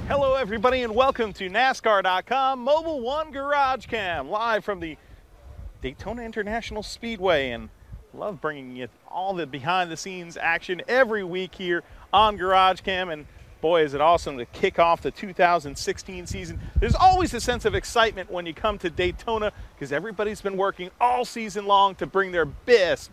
Hello everybody and welcome to NASCAR.com Mobile One Garage Cam, live from the Daytona International Speedway, and love bringing you all the behind the scenes action every week here on Garage Cam. And boy, is it awesome to kick off the 2016 season. There's always a sense of excitement when you come to Daytona because everybody's been working all season long to bring their best,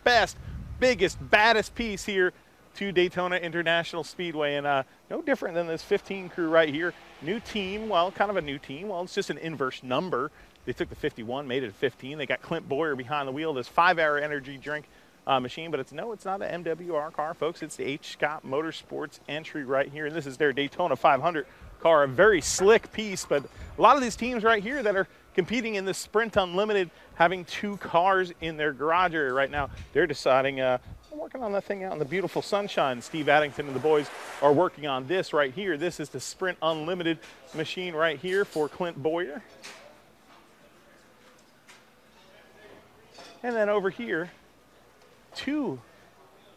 biggest, baddest piece here to Daytona International Speedway. And no different than this 15 crew right here. New team, well, kind of a new team. Well, it's just an inverse number. They took the 51, made it a 15. They got Clint Boyer behind the wheel, this 5-hour energy drink machine. But it's not an MWR car, folks. It's the H. Scott Motorsports entry right here. And this is their Daytona 500 car, a very slick piece. But a lot of these teams right here that are competing in this Sprint Unlimited, having two cars in their garage area right now, they're deciding, I'm working on that thing out in the beautiful sunshine. Steve Addington and the boys are working on this right here. This is the Sprint Unlimited machine right here for Clint Boyer. And then over here, two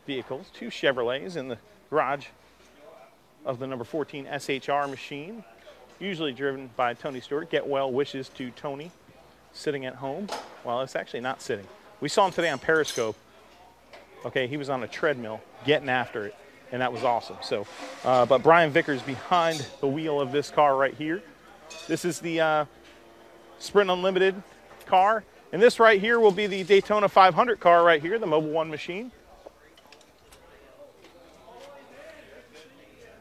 vehicles, two Chevrolets in the garage of the number 14 SHR machine, usually driven by Tony Stewart. Get well wishes to Tony, sitting at home. Well, it's actually not sitting. We saw him today on Periscope. Okay, he was on a treadmill getting after it, and that was awesome. So, but Brian Vickers behind the wheel of this car right here. This is the Sprint Unlimited car, and this right here will be the Daytona 500 car right here, the Mobile One machine.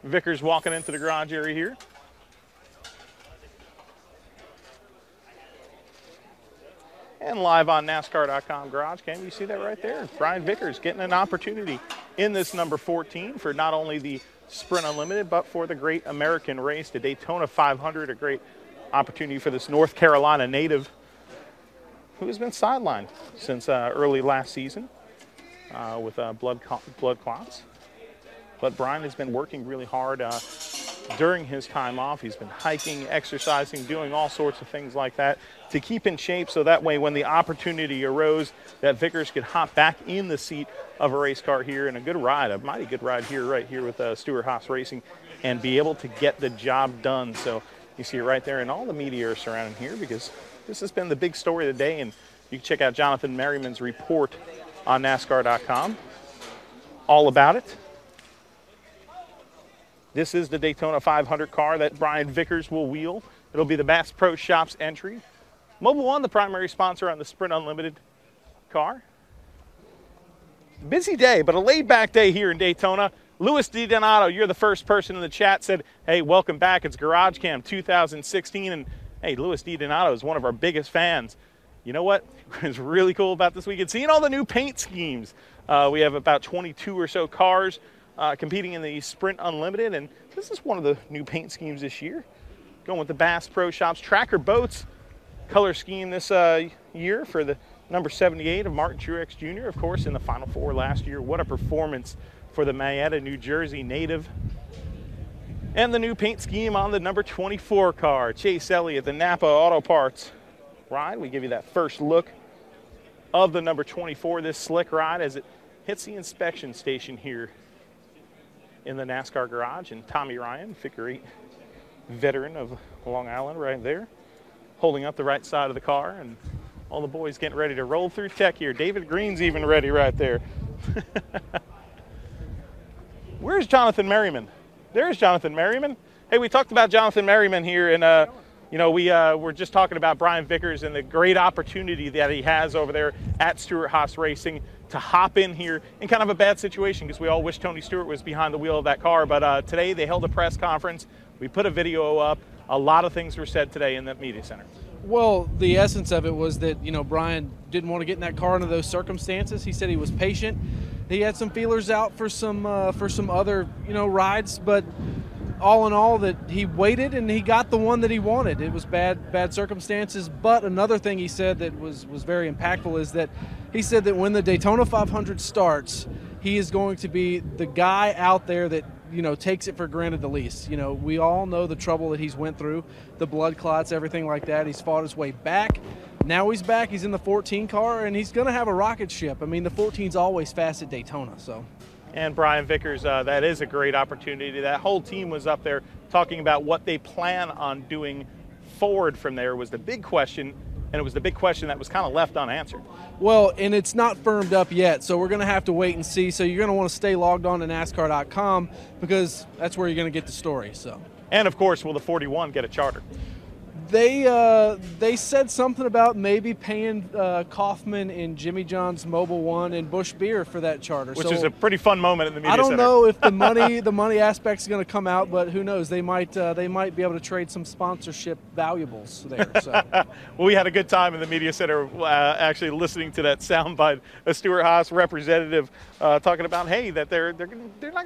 Vickers walking into the garage area here. And live on NASCAR.com Garage Cam, you see that right there. Brian Vickers getting an opportunity in this number 14 for not only the Sprint Unlimited, but for the great American race, the Daytona 500, a great opportunity for this North Carolina native who has been sidelined since early last season with blood clots. But Brian has been working really hard during his time off. He's been hiking, exercising, doing all sorts of things like that to keep in shape, so that way when the opportunity arose that Vickers could hop back in the seat of a race car here, and a good ride, a mighty good ride here, right here with Stewart-Haas Racing, and be able to get the job done. So you see it right there, and all the media are surrounding here because this has been the big story of the day. And you can check out Jonathan Merriman's report on NASCAR.com all about it. This is the Daytona 500 car that Brian Vickers will wheel. It'll be the Bass Pro Shops entry. Mobile One, the primary sponsor on the Sprint Unlimited car. Busy day, but a laid-back day here in Daytona. Louis DiDonato, you're the first person in the chat, said, hey, welcome back. It's Garage Cam 2016. And, hey, Louis DiDonato is one of our biggest fans. You know what is really cool about this weekend? Seeing all the new paint schemes. We have about 22 or so cars competing in the Sprint Unlimited, and this is one of the new paint schemes this year. Going with the Bass Pro Shops Tracker Boats color scheme this year for the number 78 of Martin Truex Jr., of course, in the Final Four last year. What a performance for the Marietta, New Jersey native. And the new paint scheme on the number 24 car, Chase Elliott, the Napa Auto Parts ride. We give you that first look of the number 24, this slick ride, as it hits the inspection station here in the NASCAR garage. And Tommy Ryan, figure 8 veteran of Long Island right there, holding up the right side of the car, and all the boys getting ready to roll through tech here. David Green's even ready right there. Where's Jonathan Merriman? There's Jonathan Merriman. Hey, we talked about Jonathan Merriman here, and you know, we were just talking about Brian Vickers and the great opportunity that he has over there at Stewart-Haas Racing to hop in here in kind of a bad situation, because we all wish Tony Stewart was behind the wheel of that car. But today they held a press conference. We put a video up. A lot of things were said today in that media center. Well, the essence of it was that, you know, Brian didn't want to get in that car under those circumstances. He said he was patient. He had some feelers out for some other, you know, rides, but all in all, that he waited and he got the one that he wanted. It was bad circumstances. But another thing he said that was very impactful is that he said that when the Daytona 500 starts, he is going to be the guy out there that, you know, takes it for granted the least. You know, we all know the trouble that he's went through, the blood clots, everything like that. He's fought his way back. Now he's back. He's in the 14 car, and he's going to have a rocket ship. I mean, the 14's always fast at Daytona, so. and Brian Vickers. That is a great opportunity. That whole team was up there talking about what they plan on doing forward from there was the big question, and it was the big question that was kind of left unanswered. Well, and it's not firmed up yet, so we're going to have to wait and see. So you're going to want to stay logged on to NASCAR.com because that's where you're going to get the story. So. And, of course, will the 41 get a charter? They said something about maybe paying Kaufman and Jimmy John's Mobil 1 and Busch Beer for that charter. Which is a pretty fun moment in the media center. I center. don't know if the money aspect is going to come out, but who knows? They might be able to trade some sponsorship valuables there. So. Well, we had a good time in the media center actually listening to that soundbite, a Stuart Haas representative talking about, hey, that they're not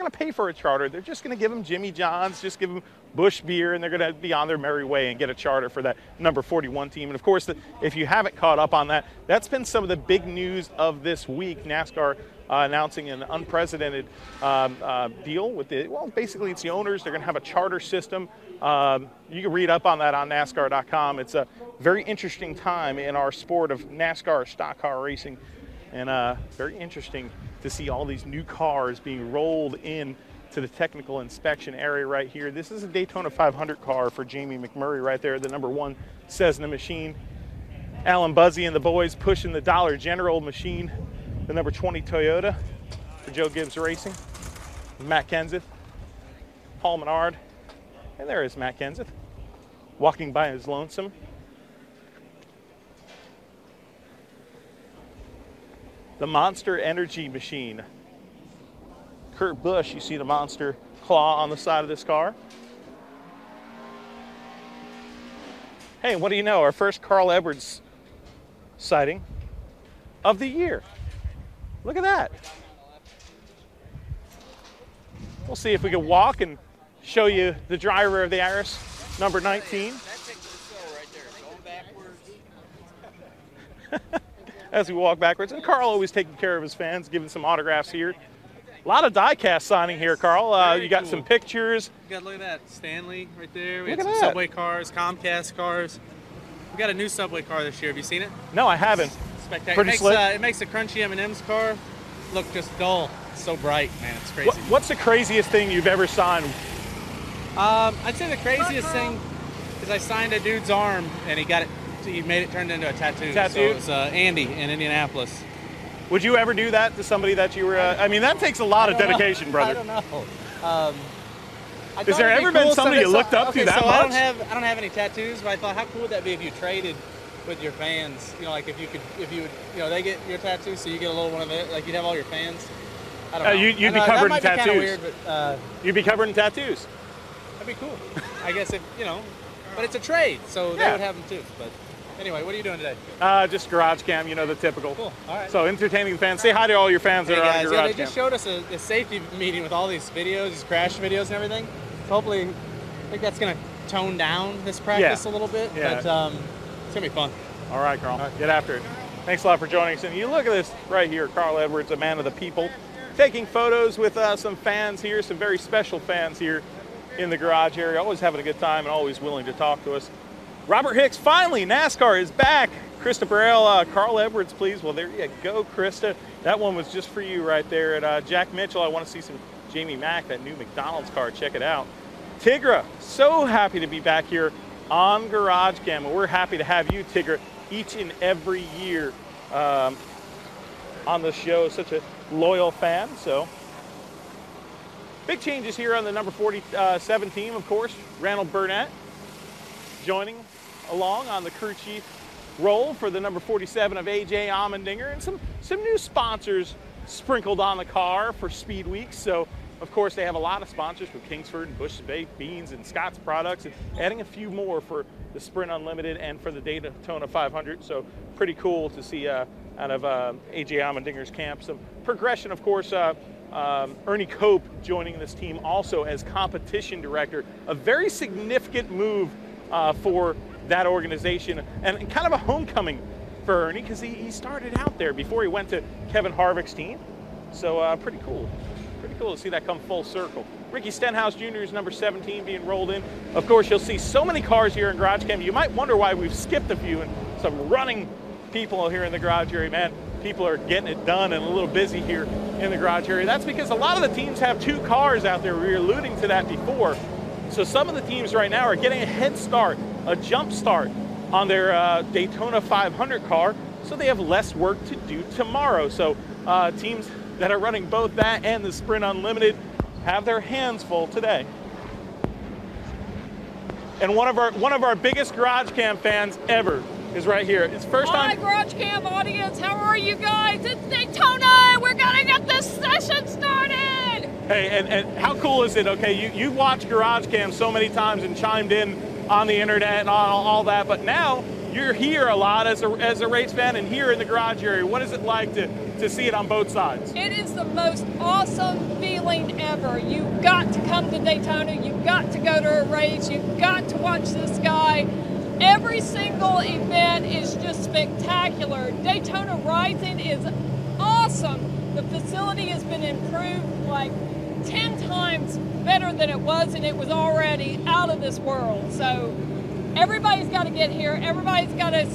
going to pay for a charter. They're just going to give them Jimmy John's, just give them Busch Beer, and they're going to be on their merry way and get a charter for that number 41 team. And of course, if you haven't caught up on that, that's been some of the big news of this week. NASCAR announcing an unprecedented deal with basically it's the owners. They're going to have a charter system. You can read up on that on NASCAR.com. It's a very interesting time in our sport of NASCAR stock car racing, and very interesting to see all these new cars being rolled in to the technical inspection area right here. This is a Daytona 500 car for Jamie McMurray right there, the number 1 Cessna machine. Alan Buzzy and the boys pushing the Dollar General machine, the number 20 Toyota for Joe Gibbs Racing. Matt Kenseth, Paul Menard, and there is Matt Kenseth walking by his lonesome. The Monster Energy machine. Kurt Busch, you see the monster claw on the side of this car. Hey, what do you know? Our first Carl Edwards sighting of the year. Look at that. We'll see if we can walk and show you the driver of the Aris, number 19. As we walk backwards. And Carl always taking care of his fans, giving some autographs here. A lot of die-cast signing here, Carl. You got cool. Some pictures. You got look at that, Stanley right there. We look got at some that. Subway cars, Comcast cars. We got a new Subway car this year. Have you seen it? No, I haven't. Spectacular. It makes a crunchy M&M's car look just dull. It's so bright, man. It's crazy. What's the craziest thing you've ever signed? I'd say the craziest thing is I signed a dude's arm and he made it turned into a tattoo. So it was Andy in Indianapolis. Would you ever do that to somebody that you were? I mean, that takes a lot of dedication, brother. I don't know. Has there ever been somebody you looked up to that much? I don't have any tattoos, but I thought, how cool would that be if you traded with your fans? You know, like if you would, they get your tattoos, so you get a little one of it. Like you'd have all your fans. I don't know. You'd be covered in tattoos. That might be kind of weird, but you'd be covered in tattoos. That'd be cool. I guess but it's a trade, so they would have them too. But anyway, what are you doing today? Just GarageCam, the typical. Cool. All right. So entertaining the fans. Say hi to all your fans that are on GarageCam. Yeah, they just showed us a safety meeting with all these videos, these crash videos and everything. So hopefully, I think that's going to tone down this practice a little bit. Yeah. But it's going to be fun. All right, Carl. All right. Get after it. Thanks a lot for joining us. And you look at this right here, Carl Edwards, a man of the people, taking photos with some fans here, some very special fans here in the garage area, always having a good time and always willing to talk to us. Robert Hicks, finally, NASCAR is back. Krista Burrell, Carl Edwards, please. Well, there you go, Krista. That one was just for you right there. And Jack Mitchell, I want to see some Jamie Mack, that new McDonald's car. Check it out. Tigra, so happy to be back here on GarageCam. And we're happy to have you, Tigra, each and every year on the show. Such a loyal fan. So big changes here on the number 47 team, of course. Randall Burnett joining along on the crew chief role for the number 47 of A.J. Allmendinger, and some new sponsors sprinkled on the car for Speed Week. So, of course, they have a lot of sponsors with Kingsford and Bush's Baked Beans and Scott's Products, and adding a few more for the Sprint Unlimited and for the Daytona 500. So, pretty cool to see out of A.J. Allmendinger's camp. Some progression, of course. Ernie Cope joining this team also as competition director. A very significant move for that organization, and kind of a homecoming for Ernie, because he started out there before he went to Kevin Harvick's team. So pretty cool to see that come full circle. Ricky Stenhouse Jr. is number 17 being rolled in. Of course, you'll see so many cars here in GarageCam. You might wonder why we've skipped a few, and some running people here in the garage area. Man, people are getting it done and a little busy here in the garage area. That's because a lot of the teams have 2 cars out there. We were alluding to that before. So some of the teams right now are getting a head start, a jump start on their Daytona 500 car, so they have less work to do tomorrow. So teams that are running both that and the Sprint Unlimited have their hands full today. And one of our biggest GarageCam fans ever is right here. It's first time. Hi, GarageCam audience. How are you guys? It's Daytona. We're gonna get this session started. Hey, and how cool is it? Okay, you've watched GarageCam so many times and chimed in on the internet and all that, but now you're here a lot as a race fan and here in the garage area. What is it like to see it on both sides? It is the most awesome feeling ever. You've got to come to Daytona. You've got to go to a race. You've got to watch this guy. Every single event is just spectacular. Daytona Rising is awesome. The facility has been improved like 10 times better than it was, and it was already out of this world. So everybody's got to get here. Everybody's got to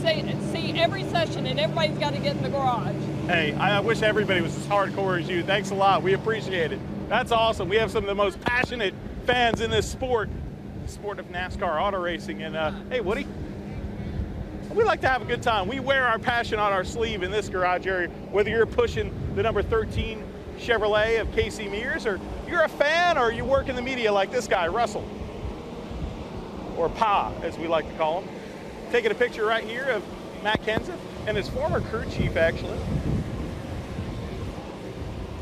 see every session, and everybody's got to get in the garage. Hey, I wish everybody was as hardcore as you. Thanks a lot. We appreciate it. That's awesome. We have some of the most passionate fans in this sport of NASCAR auto racing. And hey, Woody, we like to have a good time. We wear our passion on our sleeve in this garage area, whether you're pushing the number 13 Chevrolet of Casey Mears, or you're a fan, or you work in the media like this guy, Russell, or Pa, as we like to call him. Taking a picture right here of Matt Kenseth and his former crew chief, actually.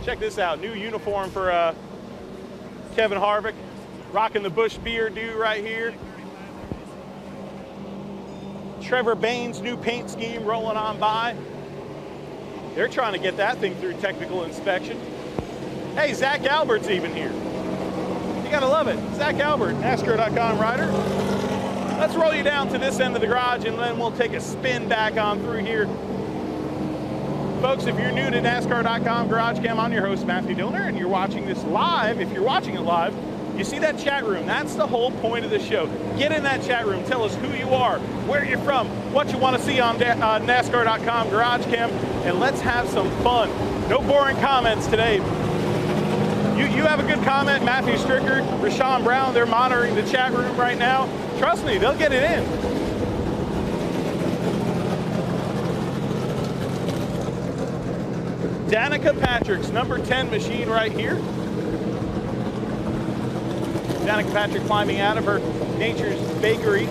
Check this out, new uniform for Kevin Harvick, rocking the Busch beer do right here. Trevor Bayne's new paint scheme rolling on by. They're trying to get that thing through technical inspection. Hey, Zach Albert's even here. You gotta love it. Zach Albert, NASCAR.com rider. Let's roll you down to this end of the garage and then we'll take a spin back on through here. Folks, if you're new to NASCAR.com GarageCam, I'm your host, Matthew Dillner, and you're watching this live. If you're watching it live, you see that chat room. That's the whole point of the show. Get in that chat room. Tell us who you are, where you're from, what you want to see on NASCAR.com GarageCam, and let's have some fun. No boring comments today. You have a good comment, Matthew Stricker, Rashawn Brown, they're monitoring the chat room right now. Trust me, they'll get it in. Danica Patrick's number 10 machine right here. Danica Patrick climbing out of her Nature's Bakery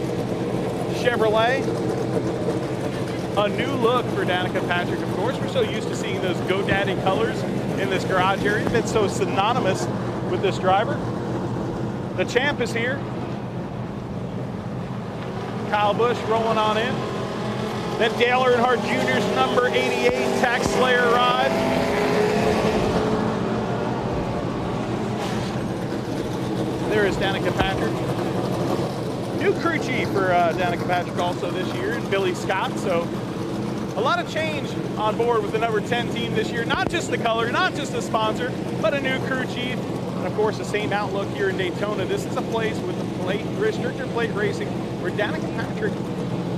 Chevrolet. A new look for Danica Patrick, of course. We're so used to seeing those GoDaddy colors in this garage area. It's been so synonymous with this driver. The champ is here. Kyle Busch rolling on in. Then Dale Earnhardt Jr.'s number 88 Tax Slayer ride. There is Danica Patrick. New crew chief for Danica Patrick also this year, and Billy Scott. So a lot of change on board with the number 10 team this year. Not just the color, not just the sponsor, but a new crew chief. And of course, the same outlook here in Daytona. This is a place with restrictor plate racing where Danica Patrick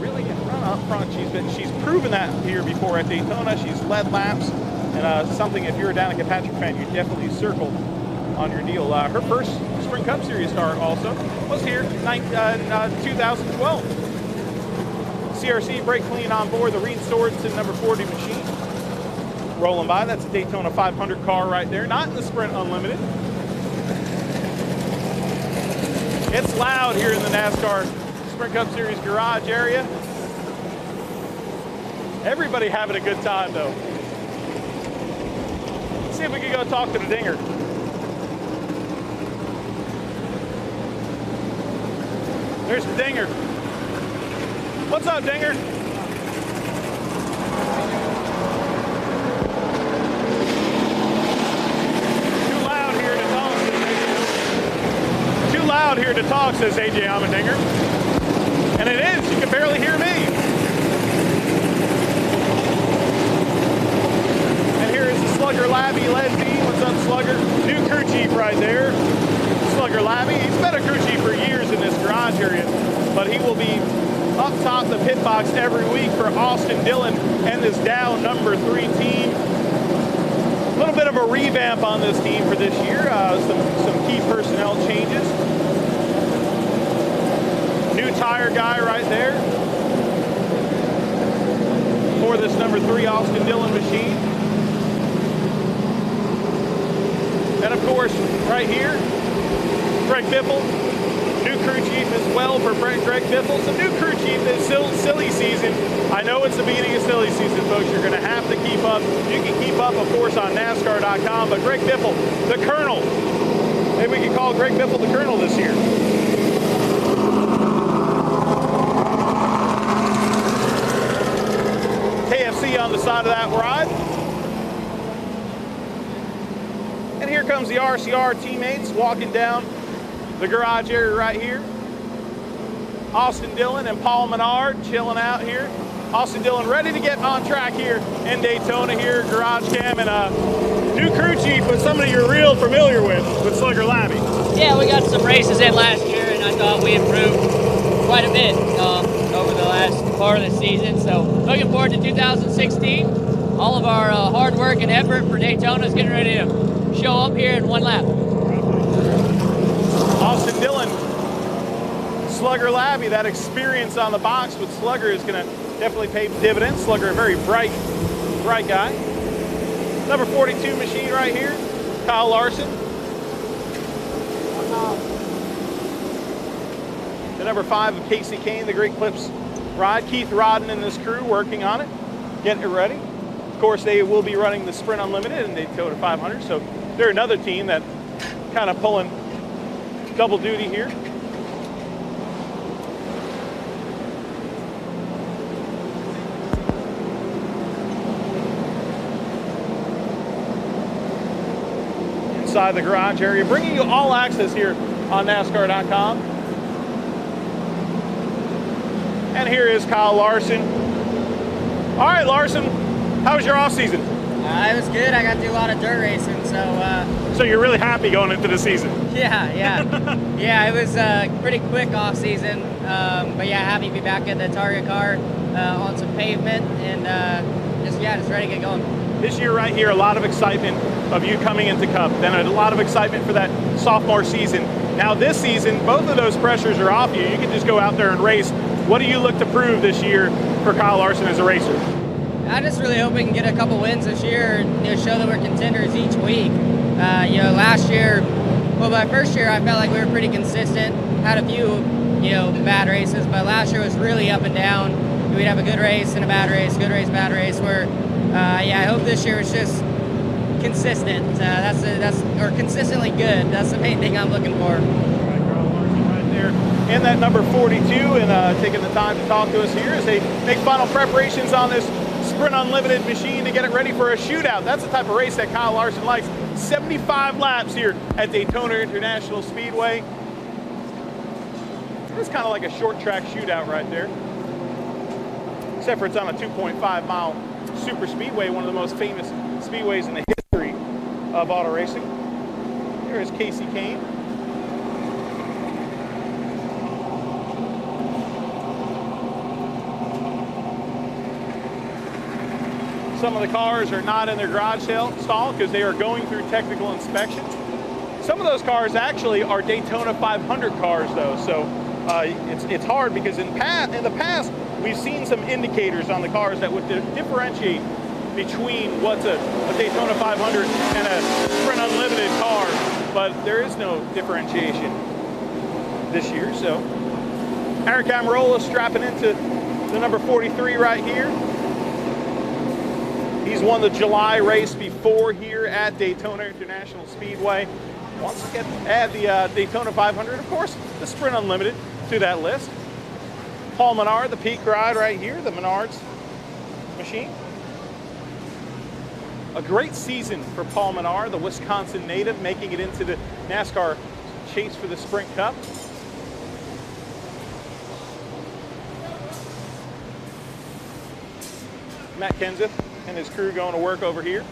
really can run up front. She's proven that here before at Daytona. She's led laps, and something if you're a Danica Patrick fan, you definitely circle on your deal. Her first Sprint Cup Series start also was here in 2012. CRC brake clean on board the Reed Sorensen number 40 machine. Rolling by, that's a Daytona 500 car right there, not in the Sprint Unlimited. It's loud here in the NASCAR Sprint Cup Series garage area. Everybody having a good time though. Let's see if we can go talk to the Dinger. There's the Dinger. What's up, Dinger? Too loud here to talk, says AJ. Too loud here to talk, says AJ Allmendinger. And it is, you can barely hear me. And here is the Slugger Labby Leslie. What's up, Slugger? New crew chief right there. Slugger Labby. He's been a crew chief for years in this garage area, but he will be up top the pit prep box every week for Austin Dillon and this Dow number 3 team. A little bit of a revamp on this team for this year. Some key personnel changes. New tire guy right there for this number 3 Austin Dillon machine. And of course, right here, Greg Biffle, new crew chief as well for Greg Biffle. Some new crew chief this silly season. I know it's the beginning of silly season, folks. You're going to have to keep up. You can keep up, of course, on NASCAR.com. But Greg Biffle, the Colonel. Maybe we can call Greg Biffle the Colonel this year. KFC on the side of that ride. And here comes the RCR teammates walking down the garage area right here. Austin Dillon and Paul Menard chilling out here. Austin Dillon ready to get on track here in Daytona here, GarageCam, and new crew chief with somebody you're real familiar with Slugger Labby. Yeah, we got some races in last year, and I thought we improved quite a bit over the last part of the season. So looking forward to 2016. All of our hard work and effort for Daytona is getting ready to show up here in one lap. Austin Dillon, Slugger Labby, that experience on the box with Slugger is going to definitely pay dividends. Slugger, a very bright guy. Number 42 machine right here, Kyle Larson. The number 5 of Casey Kane, the Great Clips ride. Keith Rodden and this crew working on it, getting it ready. Of course, they will be running the Sprint Unlimited and Daytona 500, so they're another team that kind of pulling double duty here. Inside the garage area, bringing you all access here on NASCAR.com. And here is Kyle Larson. All right, Larson, how was your off season? It was good. I got to do a lot of dirt racing, So you're really happy going into the season? Yeah. Yeah, it was a pretty quick off season, but yeah, happy to be back in the Target car on some pavement, and just ready to get going. This year right here, a lot of excitement of you coming into Cup, then a lot of excitement for that sophomore season. Now this season, both of those pressures are off you. You can just go out there and race. What do you look to prove this year for Kyle Larson as a racer? I just really hope we can get a couple wins this year and show that we're contenders each week. Last year, well, my first year, I felt like we were pretty consistent. Had a few, bad races, but last year was really up and down. We'd have a good race and a bad race, good race, bad race. Where, I hope this year is just consistent. Or consistently good. That's the main thing I'm looking for. Right there, and that number 42, and taking the time to talk to us here as they make final preparations on this Sprint Unlimited machine to get it ready for a shootout. That's the type of race that Kyle Larson likes. 75 laps here at Daytona International Speedway. It's kind of like a short track shootout right there. Except for it's on a 2.5 mile super speedway, one of the most famous speedways in the history of auto racing. Here is Casey Kane. Some of the cars are not in their garage stall because they are going through technical inspection. Some of those cars actually are Daytona 500 cars though, so it's hard because in the past we've seen some indicators on the cars that would differentiate between what's a Daytona 500 and a Sprint Unlimited car, but there is no differentiation this year. So Eric Amarola strapping into the number 43 right here. He's won the July race before here at Daytona International Speedway. Wants to add the Daytona 500, of course, the Sprint Unlimited to that list. Paul Menard, the peak ride right here, the Menards machine. A great season for Paul Menard, the Wisconsin native, making it into the NASCAR chase for the Sprint Cup. Matt Kenseth and his crew going to work over here.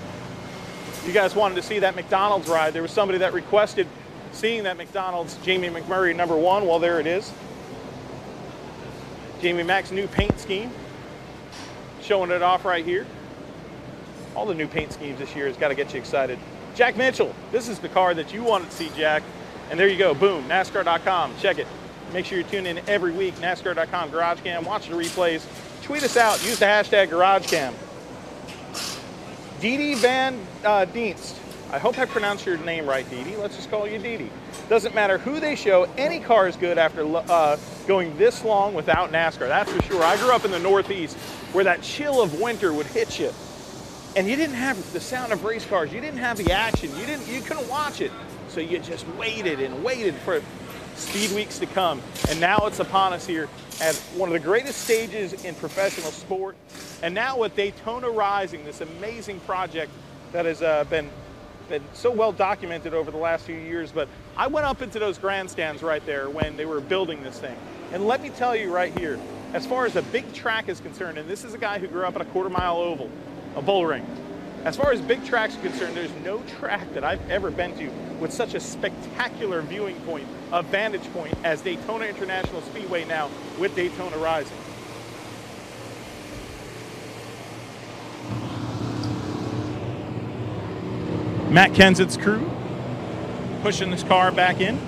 You guys wanted to see that McDonald's ride. There was somebody that requested seeing that McDonald's Jamie McMurray #1. Well, there it is. Jamie Mack's new paint scheme, showing it off right here. All the new paint schemes this year has got to get you excited. Jack Mitchell, this is the car that you wanted to see, Jack. And there you go, boom, NASCAR.com, check it. Make sure you tune in every week, NASCAR.com, GarageCam, watch the replays, tweet us out, use the hashtag GarageCam. Didi Van Dienst, I hope I pronounced your name right, Didi. Let's just call you Didi. Doesn't matter who they show, any car is good after going this long without NASCAR, that's for sure. I grew up in the Northeast where that chill of winter would hit you. And you didn't have the sound of race cars, you didn't have the action, you couldn't watch it. So you just waited and waited for speed weeks to come. And now it's upon us here at one of the greatest stages in professional sport. And now with Daytona Rising, this amazing project that has been so well documented over the last few years. But I went up into those grandstands right there when they were building this thing. And let me tell you right here, as far as a big track is concerned, and this is a guy who grew up at a quarter-mile oval, a bull ring. As far as big tracks are concerned, there's no track that I've ever been to with such a spectacular viewing point, a vantage point, as Daytona International Speedway now with Daytona Rising. Matt Kenseth's crew pushing this car back in.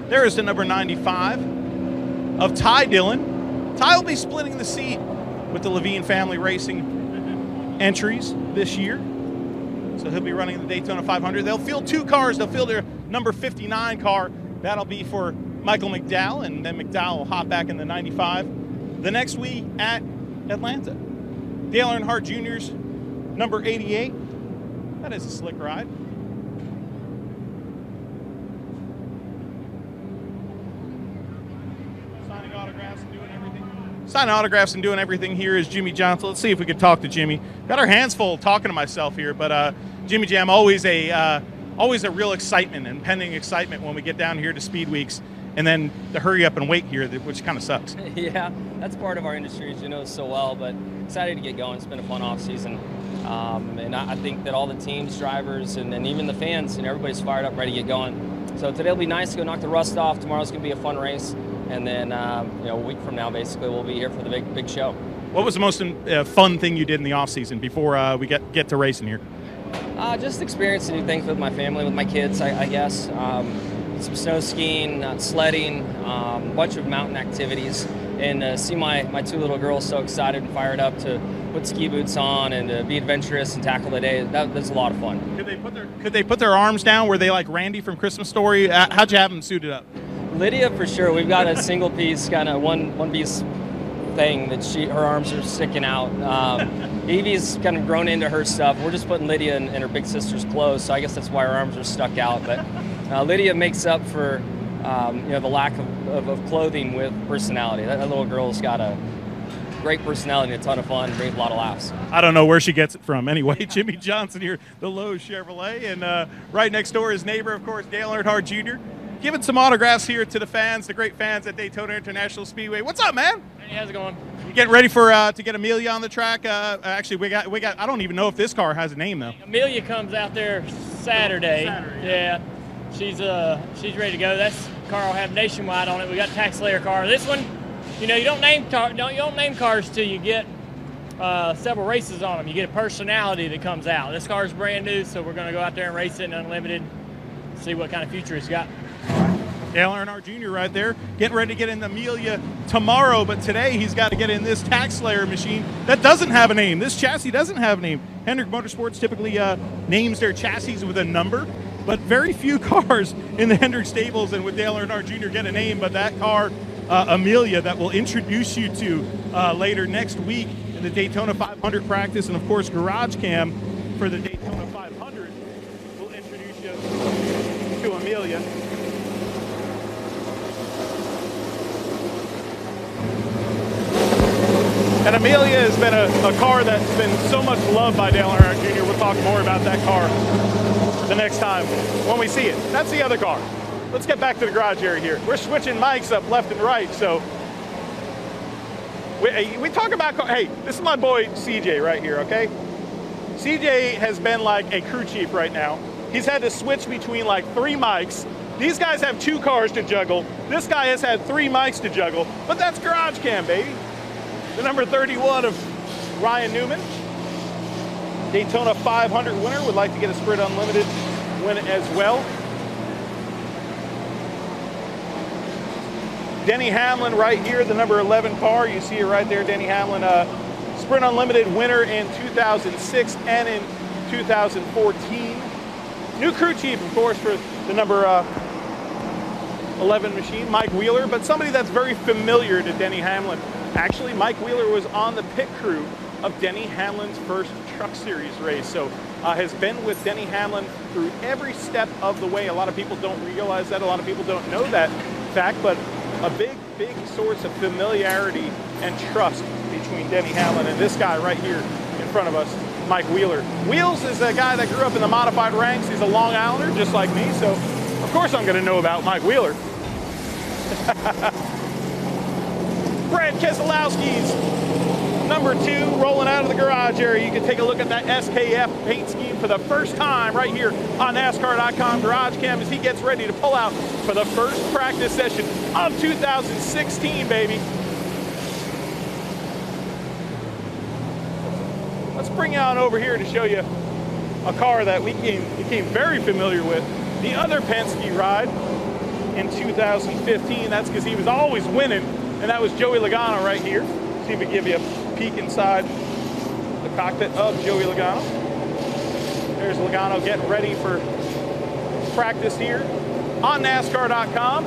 There is the number 95 of Ty Dillon. Ty will be splitting the seat with the Levine Family Racing entries this year. So he'll be running the Daytona 500. They'll field two cars. They'll field their number 59 car. That'll be for Michael McDowell, and then McDowell will hop back in the 95 the next week at Atlanta. Dale Earnhardt Jr.'s number 88. That is a slick ride. Signing autographs and doing everything here is Jimmie Johnson. Let's see if we can talk to Jimmie. Got our hands full talking to myself here, but Jimmie Jam, always a real excitement and pending excitement when we get down here to Speed Weeks, and then the hurry up and wait here, which kind of sucks. Yeah, that's part of our industry, as you know so well, but excited to get going. It's been a fun off season, and I think that all the teams, drivers, and even the fans, and everybody's fired up, ready to get going. So today will be nice to go knock the rust off. Tomorrow's going to be a fun race. And then, a week from now, basically, we'll be here for the big show. What was the most fun thing you did in the off season before we get to racing here? Just experiencing new things with my family, with my kids, I guess. Some snow skiing, sledding, a bunch of mountain activities, and see my two little girls so excited and fired up to put ski boots on and to be adventurous and tackle the day. That's a lot of fun. Could they put their arms down? Were they like Randy from Christmas Story? How'd you have them suited up? Lydia, for sure. We've got a single piece, kind of one piece thing that her arms are sticking out. Evie's kind of grown into her stuff. We're just putting Lydia in her big sister's clothes, so I guess that's why her arms are stuck out. But Lydia makes up for the lack of clothing with personality. That little girl's got a great personality and a ton of fun, brings a lot of laughs. I don't know where she gets it from. Anyway, Jimmie Johnson here, the Lowe's Chevrolet, and right next door his neighbor, of course, Dale Earnhardt Jr., giving some autographs here to the fans, the great fans at Daytona International Speedway. What's up, man? Hey, how's it going? You getting ready for to get Amelia on the track? Actually, we got. I don't even know if this car has a name though. Amelia comes out there Saturday. Yeah, she's ready to go. That's car will have Nationwide on it. We got Tax Slayer car. This one, you don't name cars till you get several races on them. You get a personality that comes out. This car's brand new, so we're going to go out there and race it in Unlimited, see what kind of future it's got. Dale Earnhardt Jr. right there, getting ready to get in Amelia tomorrow, but today he's got to get in this Tax Slayer machine that doesn't have a name. This chassis doesn't have a name. Hendrick Motorsports typically names their chassis with a number, but very few cars in the Hendrick stables and with Dale Earnhardt Jr. get a name, but that car, Amelia, that we'll introduce you to later next week in the Daytona 500 practice, and of course GarageCam for the Daytona 500 will introduce you to Amelia. And Amelia has been a car that's been so much loved by Dale Earnhardt Jr. We'll talk more about that car the next time when we see it. That's the other car. Let's get back to the garage area here. We're switching mics up left and right, so We talk about, hey, this is my boy CJ right here, okay? CJ has been like a crew chief right now. He's had to switch between like 3 mics. These guys have 2 cars to juggle. This guy has had 3 mics to juggle, but that's GarageCam, baby. The number 31 of Ryan Newman, Daytona 500 winner, would like to get a Sprint Unlimited win as well. Denny Hamlin right here, the number 11 car. You see it right there, Denny Hamlin, Sprint Unlimited winner in 2006 and in 2014. New crew chief, of course, for the number 11 machine, Mike Wheeler, but somebody that's very familiar to Denny Hamlin. Actually, Mike Wheeler was on the pit crew of Denny Hamlin's first Truck Series race, so has been with Denny Hamlin through every step of the way. A lot of people don't realize that, a lot of people don't know that fact, but a big source of familiarity and trust between Denny Hamlin and this guy right here in front of us, Mike Wheeler. Wheels is a guy that grew up in the modified ranks. He's a Long Islander, just like me, so of course I'm going to know about Mike Wheeler. Brad Keselowski's number 2 rolling out of the garage area. You can take a look at that SKF paint scheme for the first time right here on NASCAR.com GarageCam as he gets ready to pull out for the first practice session of 2016, baby. Let's bring you on over here to show you a car that we became very familiar with. The other Penske ride in 2015. That's because he was always winning, and that was Joey Logano right here. See if we give you a peek inside the cockpit of Joey Logano. There's Logano getting ready for practice here on NASCAR.com.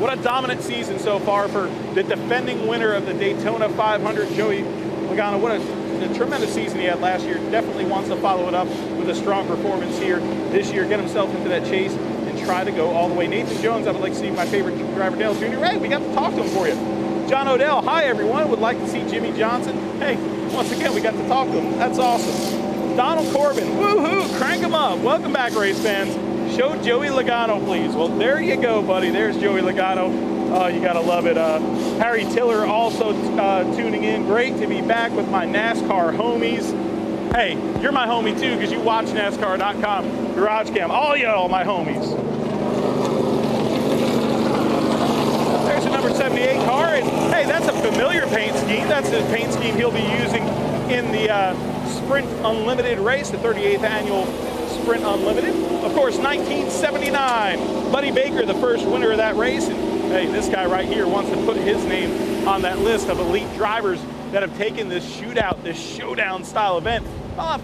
What a dominant season so far for the defending winner of the Daytona 500, Joey Logano. What a tremendous season he had last year. Definitely wants to follow it up with a strong performance here this year, get himself into that chase and try to go all the way. Nathan Jones, I would like to see my favorite driver, Dale Jr. Hey, we got to talk to him for you. John Odell, hi everyone, would like to see Jimmie Johnson. Hey, once again, we got to talk to him. That's awesome. Donald Corbin, woohoo, crank him up. Welcome back, race fans. Show Joey Logano, please. Well, there you go, buddy. There's Joey Logano. Oh, you gotta love it. Harry Tiller also tuning in. Great to be back with my NASCAR homies. Hey, you're my homie too because you watch NASCAR.com GarageCam. All y'all my homies. There's a number 78 car, and hey, that's a familiar paint scheme. That's the paint scheme he'll be using in the Sprint Unlimited race, the 38th annual Sprint Unlimited. Of course, 1979. Buddy Baker, the first winner of that race. And hey, this guy right here wants to put his name on that list of elite drivers that have taken this shootout, this showdown style event.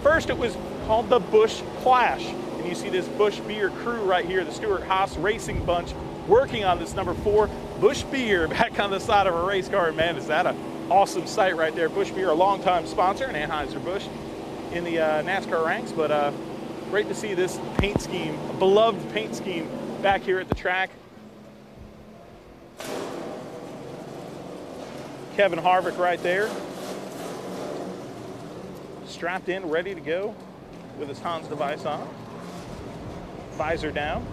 First it was called the Busch Clash. And you see this Busch Beer crew right here, the Stewart Haas Racing Bunch, working on this number 4 Busch Beer back on the side of a race car. Man, is that an awesome sight right there. Busch Beer, a longtime sponsor, and Anheuser-Busch in the NASCAR ranks. But great to see this paint scheme, a beloved paint scheme, back here at the track. Kevin Harvick right there, strapped in, ready to go with his Hans device on, visor down,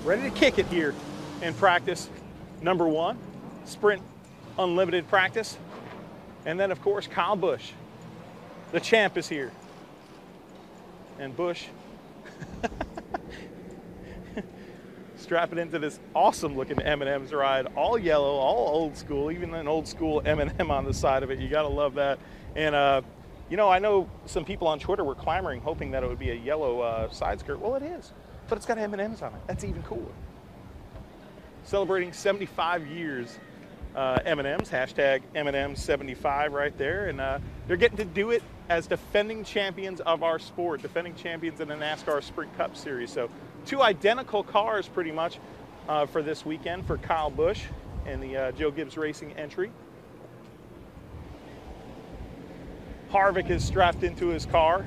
ready to kick it here in practice number 1, Sprint Unlimited practice. And then, of course, Kyle Busch, the champ, is here. And Busch strapping into this awesome looking M&M's ride, all yellow, all old school, even an old school M&M on the side of it. You gotta love that. And you know, I know some people on Twitter were clamoring, hoping that it would be a yellow side skirt. Well, it is, but it's got M&M's on it. That's even cooler. Celebrating 75 years, M&M's, hashtag M&M75 right there. And they're getting to do it as defending champions of our sport, defending champions in the NASCAR Sprint Cup Series. So 2 identical cars pretty much for this weekend for Kyle Busch and the Joe Gibbs Racing entry. Harvick is strapped into his car.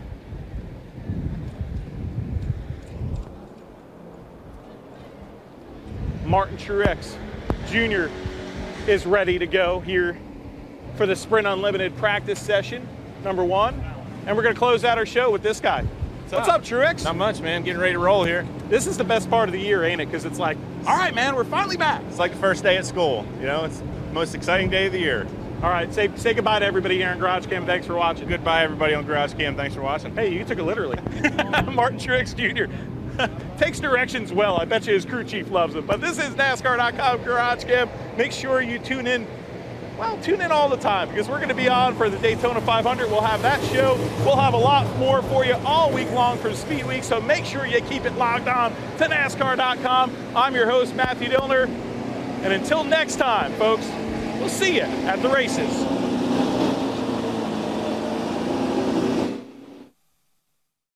Martin Truex Jr. is ready to go here for the Sprint Unlimited practice session, number 1. And we're gonna close out our show with this guy. What's up, Truex? Not much, man. Getting ready to roll here. This is the best part of the year, ain't it? Because it's like All right, man, we're finally back. It's like the first day at school. You know, it's the most exciting day of the year. All right, say goodbye to everybody here on GarageCam. Thanks for watching. Goodbye, everybody on GarageCam. Thanks for watching. Hey, you took it literally. Martin Truex Jr. takes directions well. I bet you his crew chief loves him. But this is NASCAR.com GarageCam. Make sure you tune in. Well, tune in all the time because we're going to be on for the Daytona 500. We'll have that show. We'll have a lot more for you all week long for Speed Week. So make sure you keep it logged on to NASCAR.com. I'm your host, Matthew Dillner. And until next time, folks, we'll see you at the races.